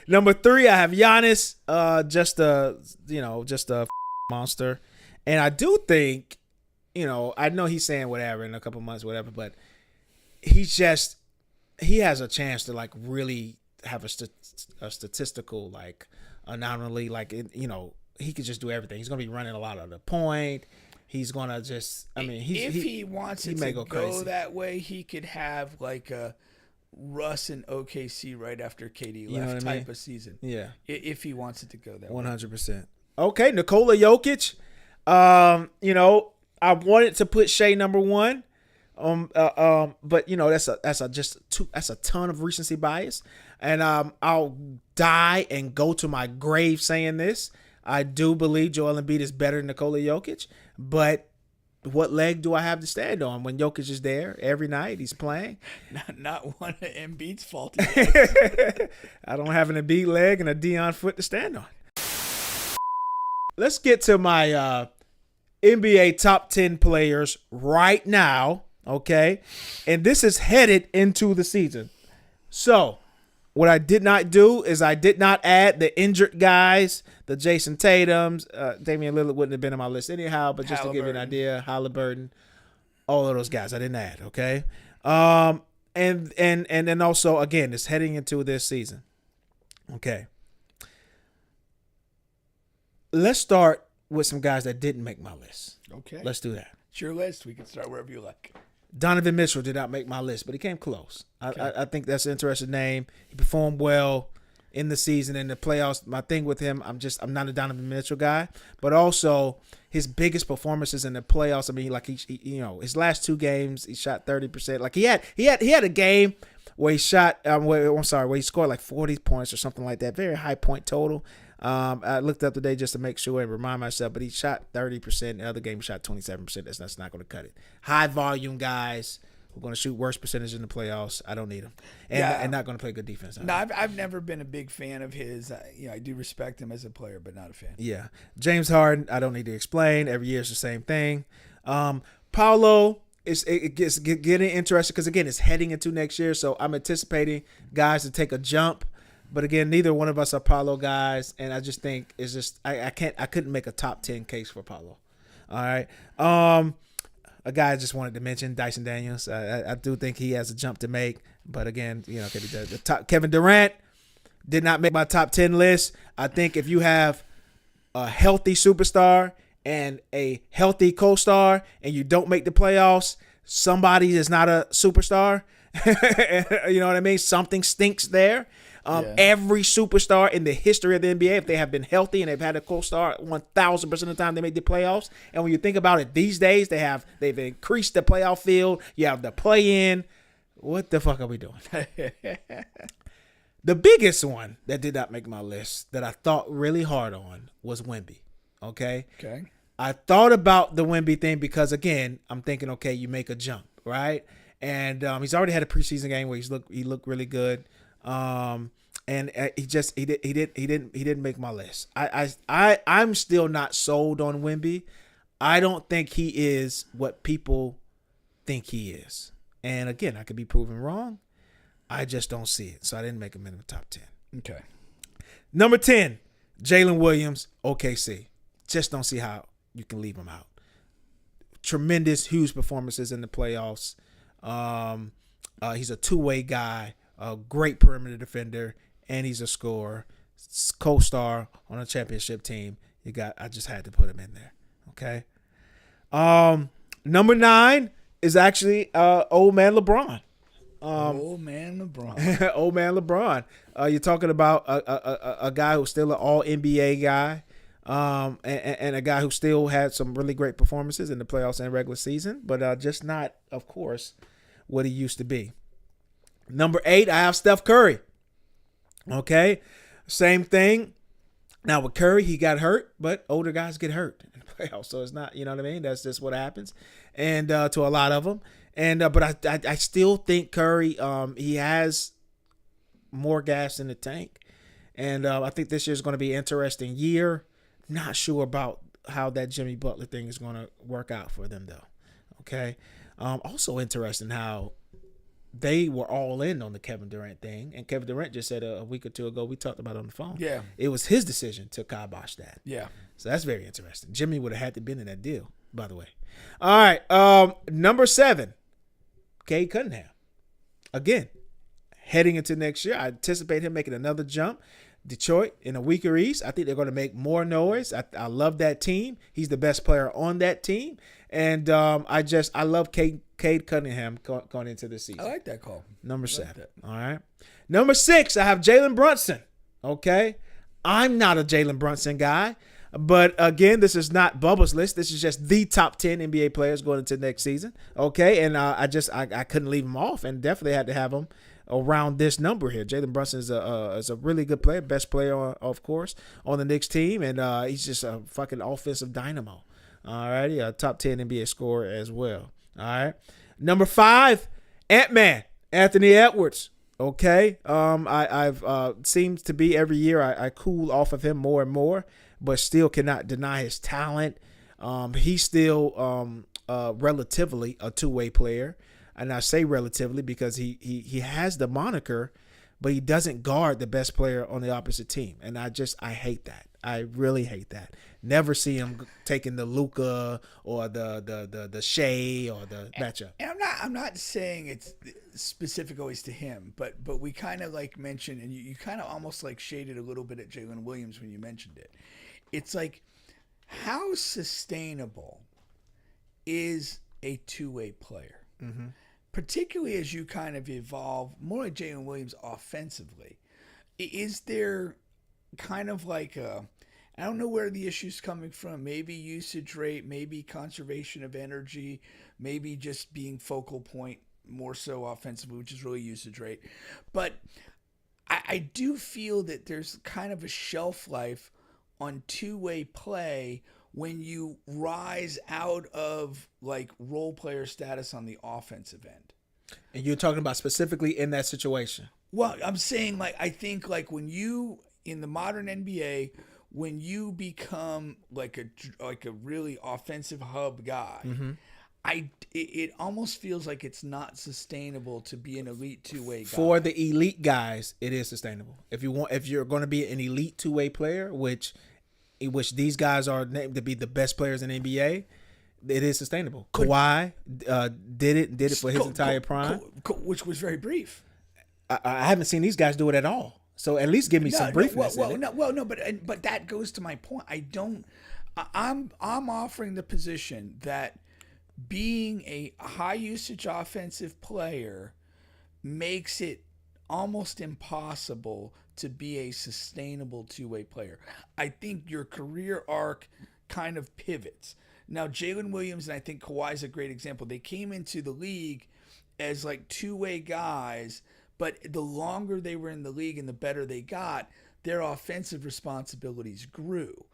Number 3, I have Giannis. Just a monster. And I do think, I know he's saying whatever in a couple months, whatever, but he has a chance to like really have a statistical like anomaly. Like, he could just do everything. He's going to be running a lot of the point. He's going to just, if he wants it to go that way, he could have like a Russ and OKC right after KD left type of season. Yeah. If he wants it to go that way. 100%. Okay, Nikola Jokic. I wanted to put Shea number 1. But that's a ton of recency bias. And I'll die and go to my grave saying this. I do believe Joel Embiid is better than Nikola Jokic, but what leg do I have to stand on when Jokic is there every night? He's playing. Not one of Embiid's fault. I don't have an Embiid leg and a Dion foot to stand on. Let's get to my NBA top 10 players right now, okay? And this is headed into the season. So, what I did not do is I did not add the injured guys, the Jason Tatums. Damian Lillard wouldn't have been on my list anyhow, but just to give you an idea, Halliburton, all of those guys I didn't add, okay? And then also, again, it's heading into this season. Okay. Let's start with some guys that didn't make my list. Okay. Let's do that. It's your list. We can start wherever you like. Donovan Mitchell did not make my list, but he came close. Okay. I think that's an interesting name. He performed well in the season, in the playoffs. My thing with him, I'm not a Donovan Mitchell guy, but also his biggest performances in the playoffs. I mean, like he his last 2 games, he shot 30%. Like he had a game where he shot. Where he scored like 40 points or something like that. Very high point total. I looked up today just to make sure and remind myself, but he shot 30%. The other game he shot 27%. That's not going to cut it. High volume guys who are going to shoot worse percentage in the playoffs. I don't need them, and not going to play good defense. No, I've never been a big fan of his. I do respect him as a player, but not a fan. Yeah, James Harden. I don't need to explain. Every year it's the same thing. Paolo. It gets getting interesting because again it's heading into next year, so I'm anticipating guys to take a jump. But again, neither one of us are Paolo guys, and I just think it's just I couldn't make a top 10 case for Paolo. All right, a guy I just wanted to mention, Dyson Daniels. I do think he has a jump to make, but again, the top. Kevin Durant did not make my top 10 list. I think if you have a healthy superstar and a healthy co-star, and you don't make the playoffs, somebody is not a superstar. You know what I mean? Something stinks there. Every superstar in the history of the NBA, if they have been healthy and they've had a co-star 1,000% of the time they make the playoffs. And when you think about it, these days they've increased the playoff field. You have the play-in. What the fuck are we doing? The biggest one that did not make my list that I thought really hard on was Wemby. Okay. I thought about the Wemby thing because again, I'm thinking, okay, you make a jump, right? And he's already had a preseason game where he looked really good. And he didn't make my list. I'm still not sold on Wemby. I don't think he is what people think he is. And again, I could be proven wrong. I just don't see it. So I didn't make him in the top 10. Okay. Number 10, Jalen Williams, OKC. Just don't see how you can leave him out. Tremendous, huge performances in the playoffs. He's a two-way guy. A great perimeter defender, and he's a scorer, co-star on a championship team. I just had to put him in there. Okay. Number 9 is actually old man LeBron. Old man LeBron. Old man LeBron. You're talking about a guy who's still an all NBA guy, and a guy who still had some really great performances in the playoffs and regular season, but just not, of course, what he used to be. Number 8, I have Steph Curry. Okay. Same thing. Now with Curry, he got hurt, but older guys get hurt in the playoffs. So it's not, you know what I mean? That's just what happens. And to a lot of them. And but I still think Curry, he has more gas in the tank. And I think this year is going to be an interesting year. Not sure about how that Jimmy Butler thing is going to work out for them, though. Okay. Also interesting how they were all in on the Kevin Durant thing, and Kevin Durant just said a week or two ago, we talked about it on the phone. Yeah, it was his decision to kibosh that. Yeah, so that's very interesting. Jimmy would have had to been in that deal, by the way. All right, number 7, Cade Cunningham. Again, heading into next year, I anticipate him making another jump. Detroit in a weaker East, I think they're going to make more noise. I love that team. He's the best player on that team, and I love Cade Cunningham going into the season. I like that call. Number 7. All right. Number 6, I have Jalen Brunson. Okay, I'm not a Jalen Brunson guy, but again, this is not Bubba's list. This is just the top 10 NBA players going into next season. Okay, and I couldn't leave him off, and definitely had to have him around this number here. Jalen Brunson is a really good player, best player, of course, on the Knicks team, and he's just a fucking offensive dynamo. All righty, a top 10 NBA scorer as well. All right, number 5, Ant-Man, Anthony Edwards. Okay, I've seems to be every year I cool off of him more and more, but still cannot deny his talent. He's still relatively a two-way player. And I say relatively because he has the moniker, but he doesn't guard the best player on the opposite team. And I hate that. I really hate that. Never see him taking the Luka or the Shea or the matchup. And I'm not saying it's specific always to him, but we kind of like mentioned, and you kind of almost like shaded a little bit at Jalen Williams when you mentioned it. It's like, how sustainable is a two-way player? Mm-hmm. Particularly as you kind of evolve more like Jalen Williams offensively. Is there kind of like I don't know where the issue's coming from. Maybe usage rate, maybe conservation of energy, maybe just being focal point more so offensively, which is really usage rate. But I do feel that there's kind of a shelf life on two-way play when you rise out of like role player status on the offensive end. And you're talking about specifically in that situation. Well, I'm saying like, I think like when you, in the modern NBA, when you become like a really offensive hub guy, mm-hmm. It almost feels like it's not sustainable to be an elite two-way guy. For the elite guys, it is sustainable. If you're going to be an elite two-way player, which these guys are named to be the best players in the NBA, it is sustainable. Kawhi did it for his entire prime, which was very brief. I haven't seen these guys do it at all. So at least give me some briefness. But that goes to my point. I'm offering the position that being a high usage offensive player makes it almost impossible to be a sustainable two-way player. I think your career arc kind of pivots. Now, Jalen Williams and I think Kawhi is a great example. They came into the league as like two-way guys, but the longer they were in the league and the better they got, their offensive responsibilities grew.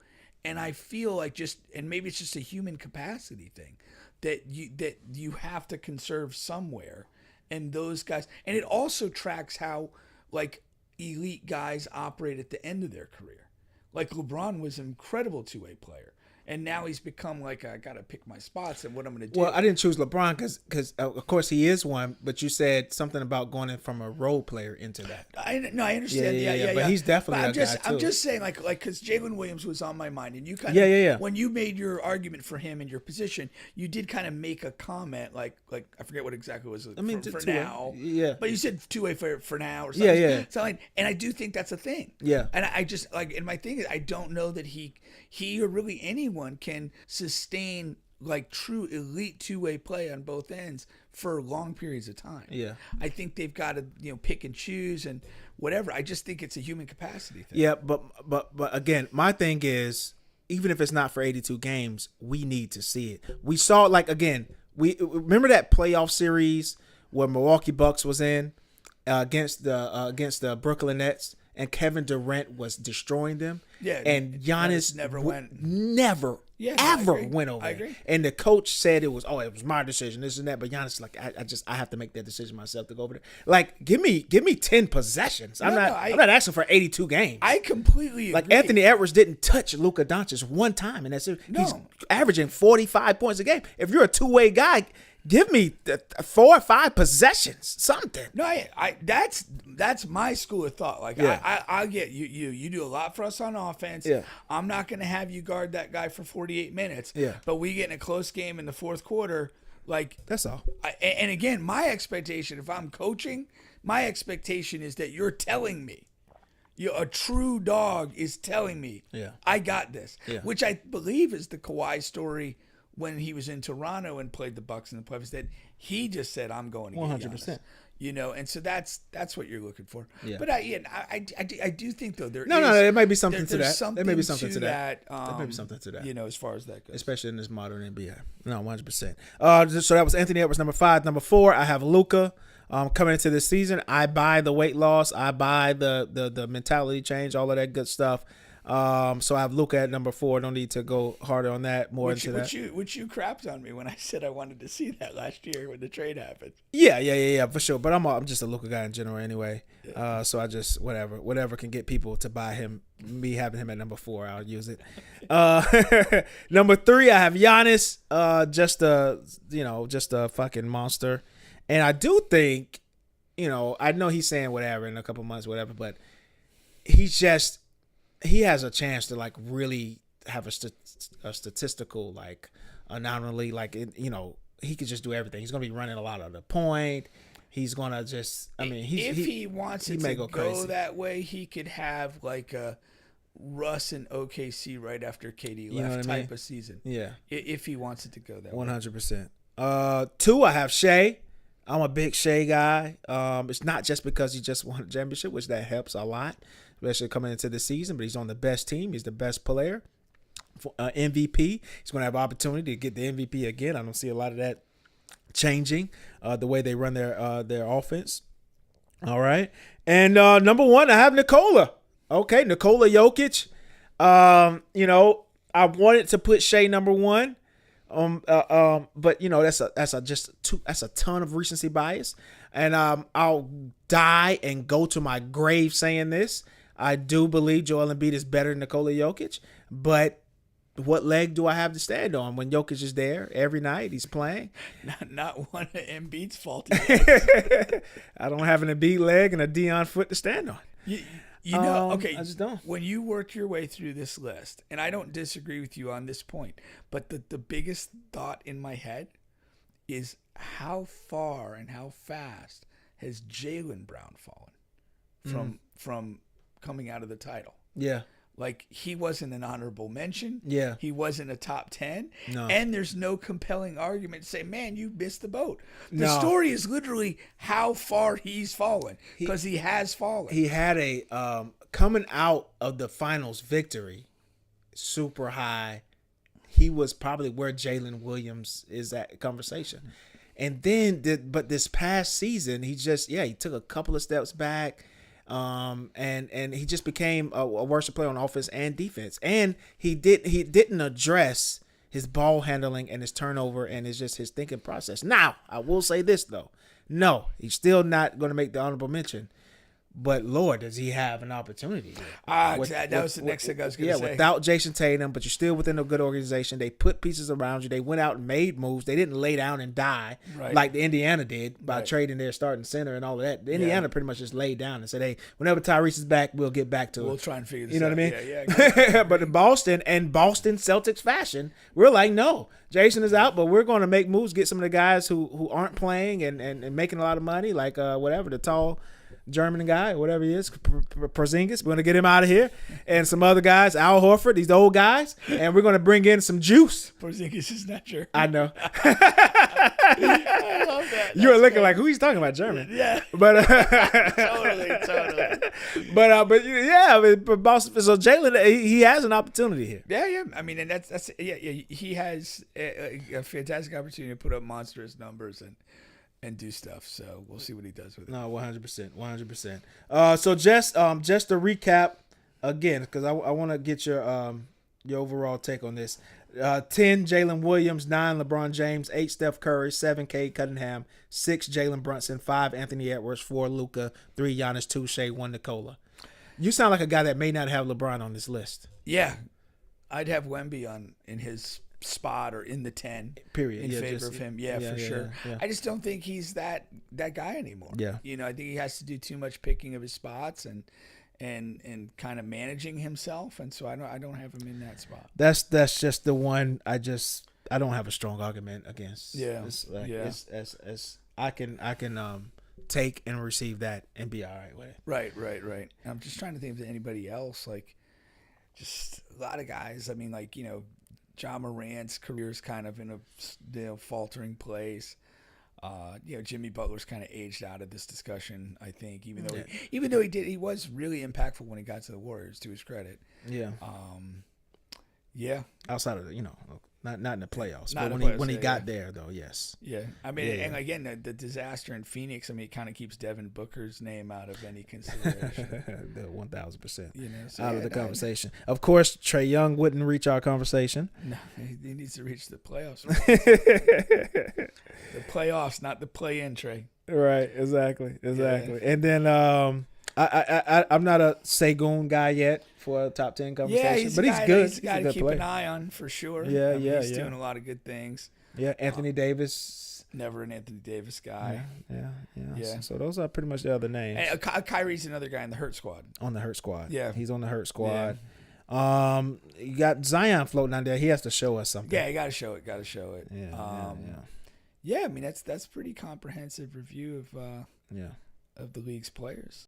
And I feel like and maybe it's just a human capacity thing, that you have to conserve somewhere. And those guys, and it also tracks how like elite guys operate at the end of their career. Like LeBron was an incredible two-way player. And now he's become like, I got to pick my spots and what I'm going to do. Well, I didn't choose LeBron because of course he is one, but you said something about going in from a role player into that. I understand. Yeah. But he's definitely a guy too. I'm just saying like because Jalen Williams was on my mind, and you kind of when you made your argument for him and your position, you did kind of make a comment like I forget what exactly it was. I mean, for now, But you said two-way for now or something. Yeah. So and I do think that's a thing. Yeah. And I just like, and my thing is, I don't know that he or really anyone can sustain like true elite two-way play on both ends for long periods of time. Yeah. I think they've got to, pick and choose and whatever. I just think it's a human capacity thing. Yeah, but again, my thing is, even if it's not for 82 games, we need to see it. We saw like, again, we remember that playoff series where Milwaukee Bucks was in against the Brooklyn Nets, and Kevin Durant was destroying them. Yeah, and Giannis never went over. I agree. And the coach said it was my decision, this and that. But Giannis like, I have to make that decision myself to go over there. Like, give me 10 possessions. I'm not asking for 82 games. I completely agree. Like Anthony Edwards didn't touch Luka Doncic one time, and that's it. No. He's averaging 45 points a game. If you're a two-way guy, Give me 4 or 5 possessions, something. No, that's my school of thought. Like Yeah. I get you do a lot for us on offense. Yeah. I'm not going to have you guard that guy for 48 minutes. Yeah. But we get in a close game in the fourth quarter. Like That's all. and again, my expectation, if I'm coaching, my expectation is that you're telling me. A true dog is telling me, Yeah. I got this, Yeah. which I believe is the Kawhi story when he was in Toronto and played the Bucks in the playoffs. That he just said, "I'm going to get 100%. Giannis." And so that's what you're looking for. Yeah. But I do think though there There might be something to there's that. There may be something to that. There may be something to that. As far as that goes, Especially in this modern NBA. No, 100%. So that was Anthony Edwards, number 5. Number 4, I have Luka. Coming into this season, I buy the weight loss. I buy the mentality change, all of that good stuff. So I have Luka at number 4. Don't need to go harder on that. Which you crapped on me when I said I wanted to see that last year when the trade happened. Yeah, for sure. But I'm just a Luka guy in general anyway. Yeah. So I just whatever can get people to buy him. Me having him at number 4, I'll use it. Number 3, I have Giannis. Just a fucking monster. And I do think, I know he's saying whatever in a couple months, whatever, but he has a chance to like really have a statistical like anomaly. Like, he could just do everything. He's going to be running a lot of the point. He's going to just, if he wants it to go that way, he could have like a Russ and OKC right after KD left type of season. Yeah. If he wants it to go that way. 100%. 2, I have Shea. I'm a big Shea guy. It's not just because he just won a championship, which that helps a lot, especially coming into the season. But he's on the best team. He's the best player. For MVP. He's going to have opportunity to get the MVP again. I don't see a lot of that changing the way they run their offense. All right. And number 1, I have Nikola. Okay, Nikola Jokic. I wanted to put Shea number 1. But that's a ton of recency bias, and I'll die and go to my grave saying this. I do believe Joel Embiid is better than Nikola Jokic, but what leg do I have to stand on when Jokic is there every night? He's playing. Not one of Embiid's fault. I don't have an Embiid leg and a Dion foot to stand on. Okay. I just don't. When you work your way through this list, and I don't disagree with you on this point, but the biggest thought in my head is how far and how fast has Jaylen Brown fallen from coming out of the title? Yeah. Like, he wasn't an honorable mention. Yeah. He wasn't a top 10. No. And there's no compelling argument to say, man, you missed the boat. The story is literally how far he's fallen, because he has fallen. He had a coming out of the finals victory, super high. He was probably where Jalen Williams is at conversation. And then, but this past season, he took a couple of steps back. And he just became a worse player on offense and defense. And he didn't address his ball handling and his turnover and his thinking process. Now, I will say this though. No, he's still not going to make the honorable mention. But Lord, does he have an opportunity? That was the next thing I was going to say. Yeah, without Jason Tatum, but you're still within a good organization. They put pieces around you. They went out and made moves. They didn't lay down and die like the Indiana did by trading their starting center and all of that. The Indiana pretty much just laid down and said, "Hey, whenever Tyrese is back, we'll get back to it. We'll try and figure this out." You know what I mean? Yeah, exactly. But in Boston Celtics fashion, we're like, no, Jason is out, but we're going to make moves, get some of the guys who aren't playing and making a lot of money, like the tall German guy, whatever he is, Porzingis. We're going to get him out of here. And some other guys, Al Horford, these old guys. And we're going to bring in some juice. Porzingis is not German. I know. I love that. You were looking like, who he's talking about, German? Yeah. But Totally. But Boston. So Jalen, he has an opportunity here. Yeah. I mean, and that's he has a fantastic opportunity to put up monstrous numbers and do stuff. So we'll see what he does with it. No, 100%. So just to recap again, because I want to get your overall take on this. 10 Jalen Williams, 9 LeBron James, 8 Steph Curry, 7 Cade Cunningham, 6 Jalen Brunson, 5 Anthony Edwards, 4 Luka, 3 Giannis, 2 Shea, 1 Nikola. You sound like a guy that may not have LeBron on this list. Yeah, I'd have Wemby in his spot or in the 10 Period. in Yeah, favor just- of him. Yeah, yeah, for yeah, sure. yeah. I just don't think he's that guy anymore. Yeah. You know, I think he has to do too much picking of his spots and kind of managing himself, and so I don't have him in that spot. That's just the one I don't have a strong argument against. Yeah. It's like Yeah. it's I can take and receive that and be all right with it. Right. I'm just trying to think of anybody else, like just a lot of guys. I mean, like, you know, John Morant's career is kind of in a faltering place. You know, Jimmy Butler's kind of aged out of this discussion, I think, even though he was really impactful when he got to the Warriors, to his credit. Yeah. Yeah. Outside of not in the playoffs, Not but in the when he playoffs, got there though, yes. Yeah. I mean, Yeah. and again, the disaster in Phoenix, I mean, it kind of keeps Devin Booker's name out of any consideration. The 1,000%. You know, so Out yeah, of the no, conversation. Of course, Trae Young wouldn't reach our conversation. No, he needs to reach the playoffs. The playoffs, not the play-in, Trey. Right, exactly. And then I'm not a Segun guy yet for a top 10 conversation, Yeah, he's but a he's guy, good. He's a guy to good keep player. an eye on for sure. Yeah, I mean, yeah, he's yeah. doing a lot of good things. Yeah, Anthony Davis. Never an Anthony Davis guy. Yeah. So those are pretty much the other names And Kyrie's another guy in the Hurt Squad. on the Hurt Squad. Yeah. He's on the Hurt Squad. You got Zion floating out there. He has to show us something. Yeah, you got to show it. Yeah. Yeah, I mean that's pretty comprehensive review Yeah. of the league's players.